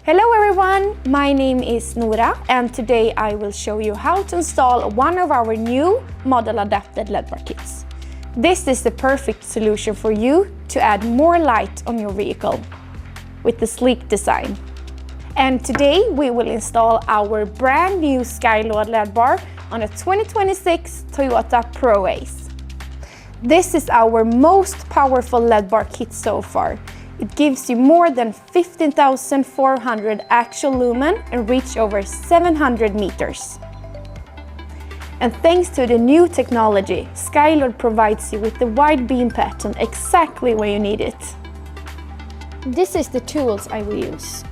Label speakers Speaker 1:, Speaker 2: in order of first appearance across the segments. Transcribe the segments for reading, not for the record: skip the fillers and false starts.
Speaker 1: Hello everyone, my name is Nora and today I will show you how to install one of our new model adapted LED bar kits. This is the perfect solution for you to add more light on your vehicle with the sleek design. And today we will install our brand new Skylord LED bar on a 2026 Toyota Proace. This is our most powerful LED bar kit so far. It gives you more than 15,400 actual lumen and reach over 700 meters. And thanks to the new technology, Skylord provides you with the wide beam pattern exactly where you need it. This is the tools I will use.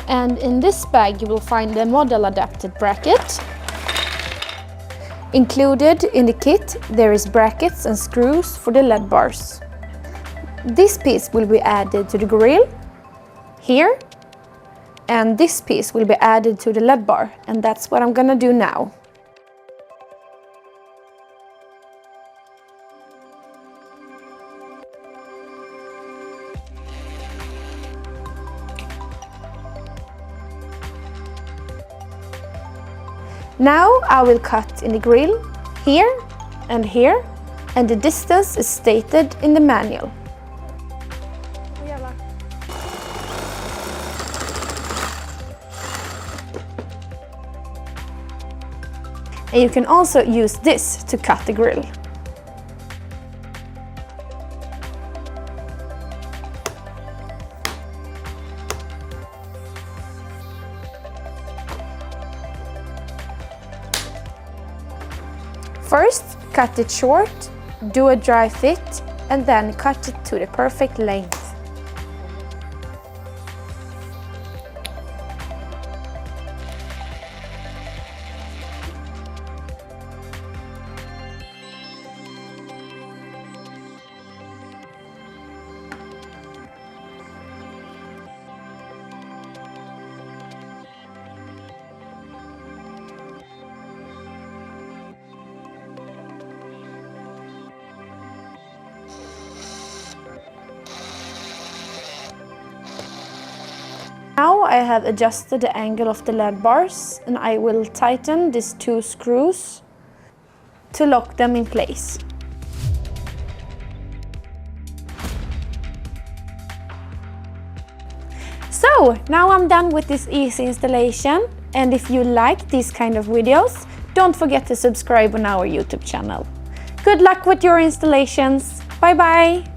Speaker 1: And in this bag you will find the model adapted bracket. Included in the kit there is brackets and screws for the LED bars. This piece will be added to the grille here, and this piece will be added to the LED bar, and that's what I'm gonna do now. Now I will cut in the grille here, and the distance is stated in the manual. And you can also use this to cut the grille. First, cut it short, do a dry fit, and then cut it to the perfect length. Now I have adjusted the angle of the LED bars and I will tighten these two screws to lock them in place. So now I'm done with this easy installation, and if you like these kind of videos, don't forget to subscribe on our YouTube channel. Good luck with your installations. Bye bye!